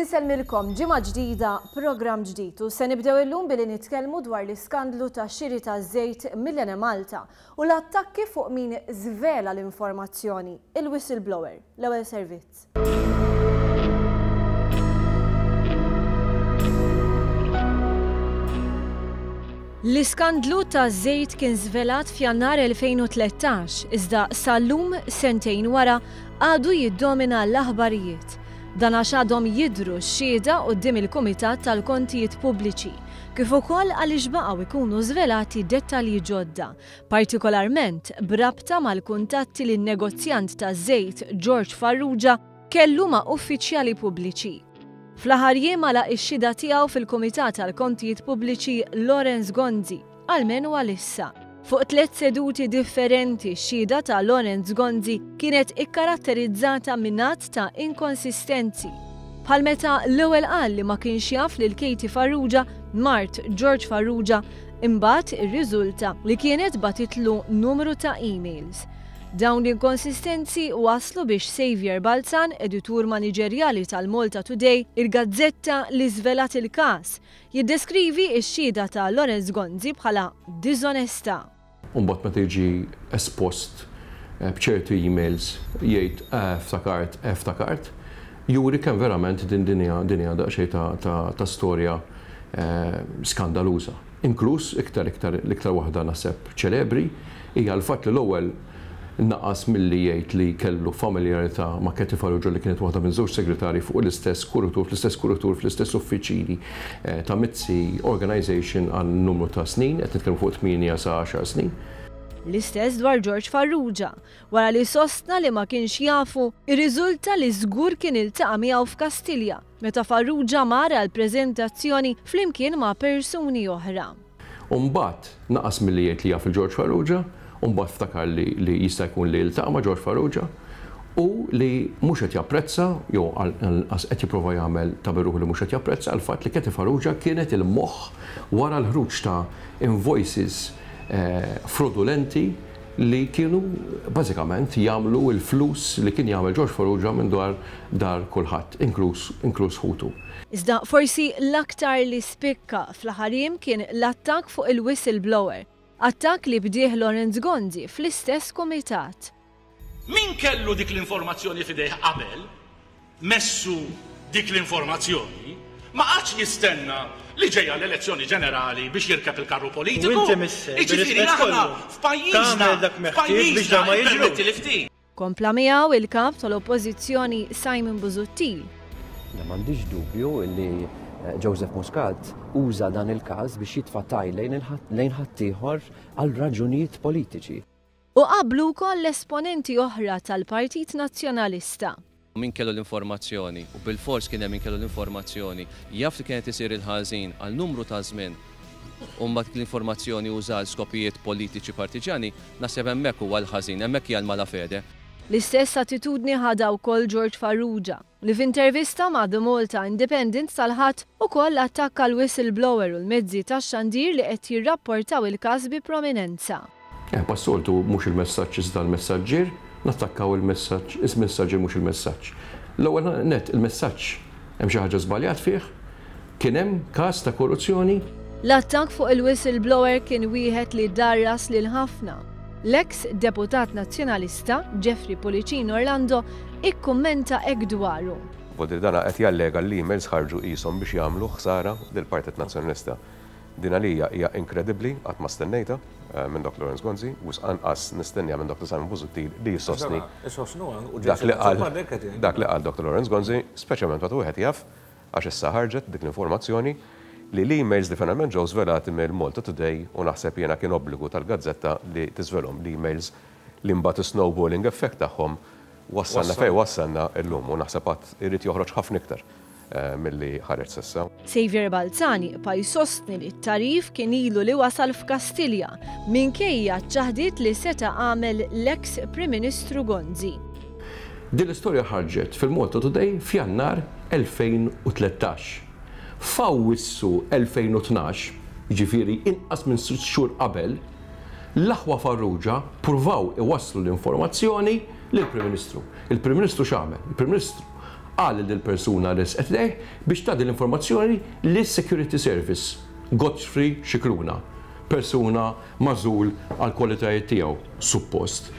Inselmilkom ġimgħa ġdida, programm ġdid u se nibdew illum billi nitkellmu dwar l-iskandlu tax-xiri taż-żejt mill-Ene Malta u l-attakki fuq min żvela l-informazzjoni, il-whistleblower, l-ewwel servizz. L-iskandlu taż-żejt kien żvelat f'Jannar 2013, iżda sal-lum sentejn wara għadu jiddomina l-aħbarijiet. Dan għax għadhom jidhru x-xhieda quddiem il-Kumitat tal-Kontijiet Pubbliċi, kif ukoll għaliex baqgħu jkunu żvelati dettalji ġodda, partikolarment b'rabta mal-kuntatti li n-negozjant taż-żejt George Farrugia kellu ma' uffiċjali pubbliċi. Fl-aħħar jiem għalaq ix-xhieda tiegħu fil-Kumitat tal-Kontijiet Pubbliċi Lawrence Gonzi, għalmenu għalissa. Fuq 3 seduti differenti x-xhieda ta' Lawrence Gonzi kienet ikkaratterizzata minn att ta' inkonsistenzi. Bħal meta l-ewwel qal li ma kienx jaf lil Katie Farrugia, mart George Farrugia, imbagħad irriżulta li kienet batitlu numru ta' emails. Dawn l-inkonsistenzi waslu biex Xavier Balzan, editur maniġerjali tal-Malta Today, il-gazzetta li żvelat il-każ, jiddeskrivi x-xhieda ta' Lawrence Gonzi bħala diżonesta. Mbagħad meta jiġi espost b'ċertu emails jgħid ftakart, juri kemm verament dinja daqsxejn ta' storja skandaluża. Inkluż l-iktar waħda naħseb ċelebri hija l-fatt li l-ewwel naqas milli jgħid li kellu familjarità ma' Katie Farrugia li kienet waħda minn żewġ segretari fuq l-istess kuritur fl-istess uffiċili ta' Mizzi Organization għal numru ta' snin, qed nitkellmu fuq 8 sa 10 snin. L-istess dwar George Farrugia, wara li sostna li ma kienx jafu, irriżulta li żgur kien iltaqa' miegħu f'Kastilja meta Farrugia mara l-preżentazzjoni flimkien ma' persuni oħra. U mbagħad naqas milli jgħid li jaf il-George Farrugia, mbagħad ftakar li jista' jkun li iltaqa' ma' George Farrugia u li mhux qed japprezza jew qed jipprova jagħmel ta' beruħ li mhux qed japprezza għal fatt li Katie Farrugia kienet il-moħħ wara l-ħruġ ta' invoices fraudulenti li kienu bażikament jagħmlu l-flus li kien jagħmel George Farrugia minn dar kulħadd, inkluż ħutu. Iżda forsi l-aktar li spikka fl-aħħar jiem kien l-attakk fuq il-whistleblower. Attakk li bdieħ Lawrence Gonzi fl-istess kumitat. Min kellu dik l-informazzjoni fidejh qabel, messu dik l-informazzjoni, ma qatx jistenna li ġejja l-elezzjoni ġenerali biex jirkeb il-karru politiku. Jiġifieri aħna f'pajjiżna Kompla miegħu il-kap tal-Oppożizzjoni Simon Busuttil. M'għandix dubju li Joseph Muscat uża dan il-każ biex jitfa' tajlejn lejn ħaddieħor għal raġunijiet politiċi. U qablu wkoll l-esponenti oħra tal-Partit Nazzjonalista. Min kellu l-informazzjoni u bil-fors kien hemm min kellu l-informazzjoni jaf li kienet isir il-ħażin għal numru ta' żmien u mbagħad l-informazzjoni uża għal skopijiet politiċi partiġani naħseb hemmhekk huwa l-ħażin, hemmhekk hija l-malafede. L-istess attitudni ħada wkoll George Farrugia li f'intervista ma' The Malta Independent salħat ukoll attakka l-whistleblower u l-mezzi tax-xandir li qed jirrapportaw il-każ bi prominenza. Passoltu mhux il-messaġġ iżda l-messaġġier, nattakkaw il-messaġġ, is-messaġġier mhux il-messaġġ. L-ewwel net il-messaġġ hemm xi ħaġa żbaljat fih, kien hemm każ ta' korruzzjoni. L-attakk fuq il-whistleblower kien wieħed li darras lil ħafna. L-eks deputat nazzjonalista Jeffrey Policino Orlando ikkummenta hekk dwaru. Vodri dana qed jallega l-emails ħarġu qishom biex jagħmlu ħsara lill-Partit Nazzjonalista. Din għalija hija inkredibbli qatt ma stennejta minn Dr. Lawrence Gonzi u anqas nistennija minn Dr. Simon Busuttil li jissostni dak li qal Dr. Lawrence Gonzi, speċjalment meta wieħed jaf għax issa ħarġet dik l-informazzjoni li l-emails li finalment ġew żvelati mill-Malta Today u naħseb jiena kien obbligu tal-gazzetta li tiżvelhom l-emails li mbagħad snowballing effect tagħhom wassalna fejn wassalna llum u naħseb qatt irid joħroġ ħafna iktar milli ħareġ s'issa. Xavier Balzani pa jsostni li t-tarif kien ilu li wasal f'Kastilja minkejja ċ-ċaħdiet li seta' għamel l-eks Prim Ministru Gonzi. Din l-istorja ħarġet fil-Malta Today f'Jannar 2013. F'Awwissu 2012, ġifieri inqas minn 6 xhur qabel, l-aħwa Farrugia pruvaw iwasslu l-informazzjoni lill-Prim Ministru. Il-Prim Ministru x'għamel? Il-Prim Ministru qal lill-persuna resqet leh biex tagħti l-informazzjoni lis-Security Service Godfrey Xikruna, persuna magħżul għal kwalitajiet tiegħu suppost.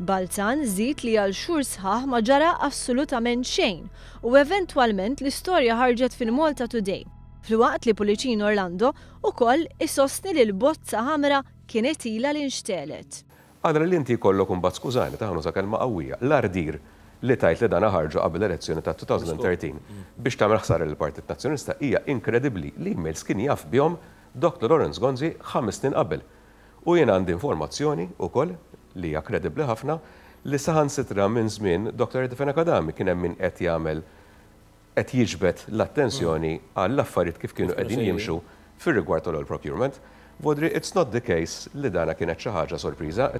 Balzan żied li għal xhur sħaħ ma ġara assolutament xejn u eventwalment l-istorja ħarġet fil-Malta Today. Filwaqt li Pullicino Orlando ukoll isostni li l-bozza ħamra kienet ilha li nxtelet. Għadra li inti jkollok imbagħad skużani taħnu sa kelma qawwija, l-ardir li tajt li dan ħarġu qabel l-elezzjoni ta' 2013 biex tagħmel ħsara lill-Partit Nazzjonista hija inkredibbli li emails kien jaf bihom Dr. Lawrence Gonzi 5 snin qabel. U jien għandi informazzjoni wkoll li hija kredibbli ħafna li saħansitra minn żmien Dr. Edifin Akadami kien hemm min qed jagħmel qed jiġbed l-attenzjoni għall-affarijiet kif kienu qegħdin jimxu fir-rigward tal-oil procurement. Vodri, it's not the case li dana kienet xi ħaġa sorpriża.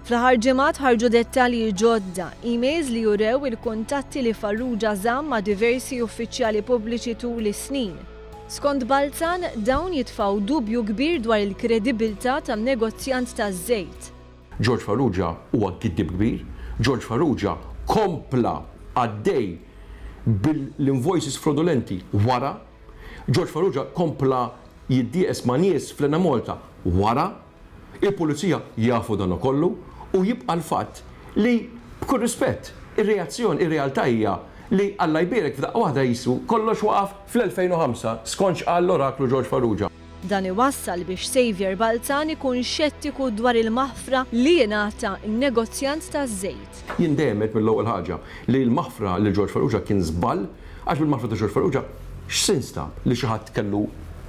Fl-aħħar ġimgħat ħarġu dettalji ġodda, emails li jurew il-kuntatti li Farrugia żamm ma' diversi uffiċjali pubbliċi tul is-snin. Skont Balzan, dawn jitfgħu dubju kbir dwar il-kredibilità tan-negozjant taż-żejt. George Farrugia huwa kiddib kbir, George Farrugia kompla għaddej bil-invoices fraudulenti wara, George Farrugia kompla jiddies ma' nies fl-Ena Malta wara, il-pulizija jafu dan kollu u jibqa' l-fatt li b'kull rispett ir-reazzjoni, ir-realtà hija li Alla jbierek f'daqqa waħda jisu kollox waqaf fl-2005 skonx qal l-oraklu George Farrugia. Dan iwassal biex Xavier Balzan ikun xettiku dwar il-maħfra li jingħata n-negozjant taż-żejt. Jien dejjem mill-ewwel ħaġa li l-maħfra li George Farrugia kien żball għax bil-maħfra ta' George Farrugia x'sinstab li xi ħadd kellu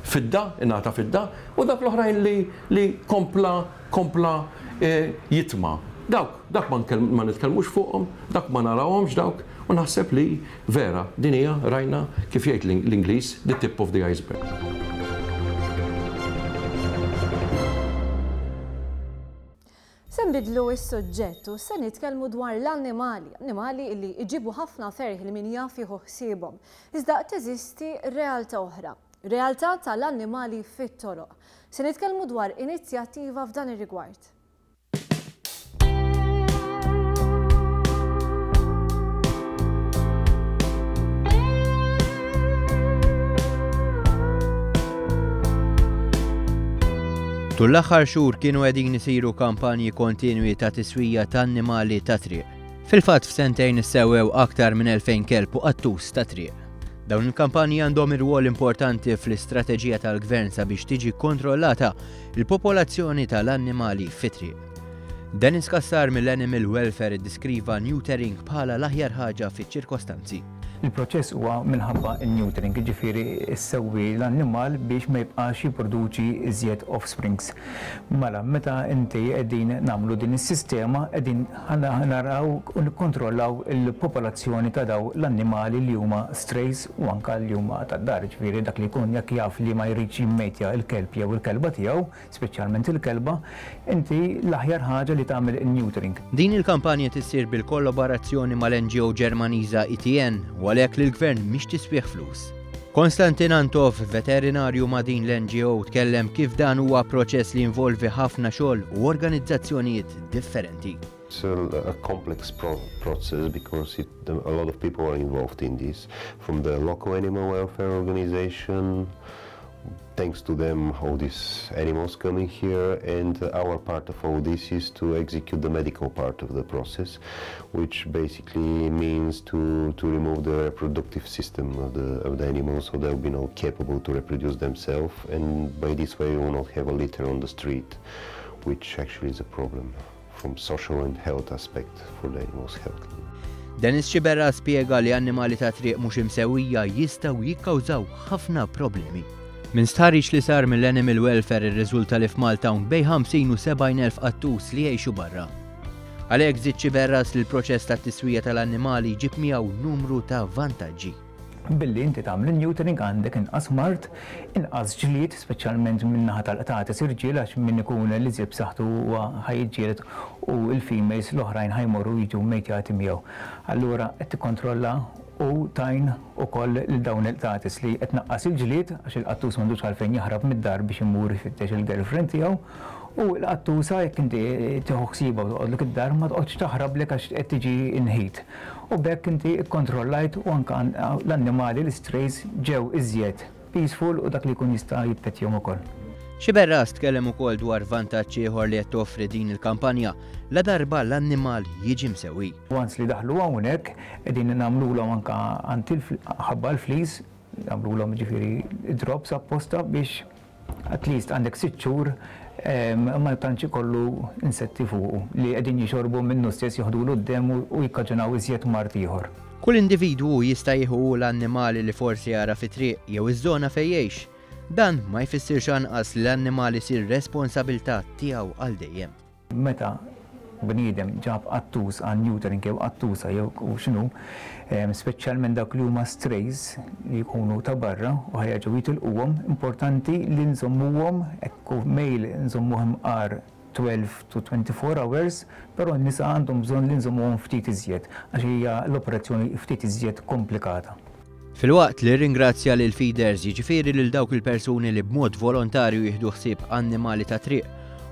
fidda, ingħata fidda, u dak l-oħrajn li kompla jitma. Dak ma nitkellmux fuqhom, dak ma narawhomx dawk, u naħseb li vera din hija rajna kif jgħid l-Ingliż the tip of the iceberg. Se nbidlu s-suġġettu, se nitkellmu dwar l-annimali, annimali li iġibu ħafna ferħ li min jaf jieħu ħsiebhom. Iżda teżisti realtà oħra. Realtà tal-annimali fit-toroq. Se nitkellmu dwar inizjattiva f'dan ir-rigward. Tul l-aħħar xhur kienu qegħdin isiru kampanji kontinwi ta' tiswija ta' annimali ta' triq. Fil-fatt f'sentejn issewwew aktar minn 2000 kelb u qattus ta' triq. Dawn il-kampanji għandhom ir-rwol importanti fl-istrateġija tal-gvern sabiex tiġi kontrollata il-popolazzjoni tal-annimali fit-triq. Dennis Kassar mill-Animal Welfare iddeskriva neutering bħala l-aħjar ħaġa fiċ-ċirkostanzi. Il-proċess huwa minħabba il-neutering, ġifieri issewwi l-annimal biex ma jibqax jipproduċi iżjed offsprings. Mela, meta inti qegħdin nagħmlu din is-sistema qegħdin naraw u nikkontrollaw il-popolazzjoni ta' daw l-annimali li huma strays u anke li huma tad-dar, ġifieri dak li jkun jekk jaf li ma jridx jimmejtja l-kelb jew il-kelba tiegħu, speċjalment il-kelba, inti l-aħjar ħaġa li tagħmel il-neutering. Din il-kampanja tissir bil-kollaborazzjoni mal-NGO Ġermaniża ETN u għalhekk li l-gvern mhix tisbieħ flus. Konstantin Antov, veterinarju ma' din l-NGO, tkellem kif dan huwa proċess li involvi ħafna xogħol u organizzazzjonijiet differenti. It's a complex process because a lot of people are involved in this, from the local animal welfare organization. Thanks to them, all these animals coming here, and our part of all this is to execute the medical part of the process, which basically means to remove the reproductive system of the animals so they'll be not capable to reproduce themselves, and by this way we will not have a litter on the street, which actually is a problem from social and health aspect for the animals' health. Dennis Ċiberra spjega li annimali ta' triq mhux imsewwija jistgħu jikkawżaw ħafna problemi. Min stħarriġ li sar mill-Animal Welfare irriżulta li f'Malta hawn bejn 50 u 70,000 qattus li jgħixu barra. Għalhekk żied Ċiberras li l-proċess tat-tiswija tal-annimali ġib miegħu numru ta' vantaġġi. Billi inti tagħmel neutering għandek inqas mart, inqas ġlied, speċjalment min-naħa tal-qtates irġiel għax min ikun li żieb b'saħħtu huwa ħajjiġġieled u l-females l-oħrajn ħajmorru jiġu mejtjati miegħu. Allura qed tikkontrolla u tajn ukoll il dawn il-qtates li qed naqqas il-ġlied għax il-qattus m'għandux għalfejn jaħrab mid-dar biex imur ifittex il-girlfriend tiegħu. U l-qattusa jekk inti tieħu ħsiebha u toqgħodlek id-dar ma tqgħodx taħrablek għax qed tiġi inħit. u bekk inti kontrollajt u anka l-annimali l-strays ġew iżjed peaceful u dak li kun jista' jippettihom ukoll. Xi Berras tkellem ukoll dwar vantaġġ ieħor li qed toffri din il-kampanja la darba l-annimal jiġi msewwi. Once li daħlu hawnhekk qegħdin nagħmluhom anke ħabba l-flis, nagħmluhom ġifieri drops apposta biex at least għandek 6 xhur ma tantx ikollu insetti fuqu li qegħdin jixorbu minnu stess joħdulu d-dem u jikkaġunaw iżjed mart ieħor. Kull individwu jista' jieħu l-annimali li forsi jara fit-triq jew iż-żona fejn jgħix. Dan ma jfissirx anqas li l-annimali sir responsabilità tiegħu għal dejjem. Meta bniedem ġab qattus għal neutering jew qattusa jew x'inhu, speċjalment dak li huma strays li jkunu ta' barra u ħajġu jitilquhom, importanti li nżommuhom hekk mejl nżommuhom qar 12 to 24 hours, però n-nisa għandhom bżonn li nżommuhom ftit iżjed għax hija l-operazzjoni ftit iżjed komplikata. Filwaqt li ringrazzja lil feeders jiġifieri lil dawk il-persuni li b'mod volontarju jieħdu ħsieb annimali ta' triq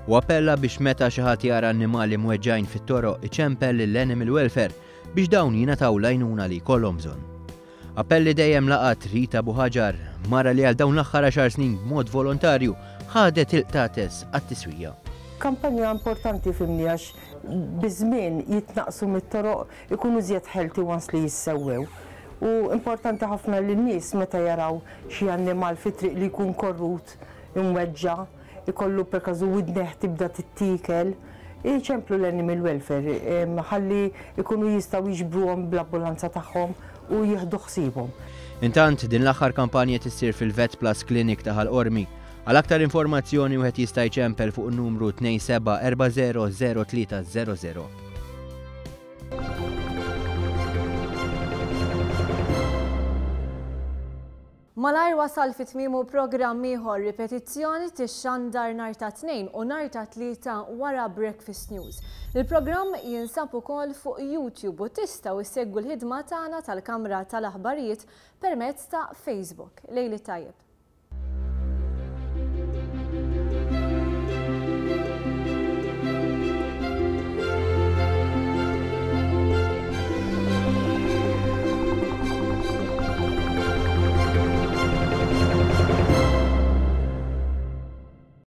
u appella biex meta xi ħadd jara annimali mweġġajn fit-toroq iċempel lill-animal welfare biex dawn jingħataw l-għajnuna li jkollhom bżonn. Appelli dejjem laqat Rita Buħaġar, mara li għal dawn l-aħħar 10 snin b'mod volontarju ħadet il-qtates għat-tiswija. Kampanja importanti fimni għax biżmien jitnaqsu mit-toroq ikunu żjed ħelti once li jissewwew. U importanti ħafna li n-nies meta jaraw xi annimal fit-triq li jkun korrut, imweġġa, ikollu per każu widneħ tibda tittikel, iċemplu l-animal welfare, ħalli ikunu jistgħu jiġbruhom bl-ambulanza tagħhom u jieħdu ħsiebhom. Intant din l-aħħar kampanja tissir fil-Vet Plus Clinic ta' Ħalqormi. Għal aktar informazzjoni wieħed jista' jċempel fuq in-numru 27400300. Malajr wasal fit-tmiemu programm ieħor ripetizzjoni tix-xandar nhar ta' Tnejn u nhar ta' Tlieta wara Breakfast News. Il-programm jinsab ukoll fuq YouTube u tistgħu issegwu l-ħidma tagħna tal-Kamra tal-Aħbarijiet permezz ta' Facebook. Lejli tajjeb.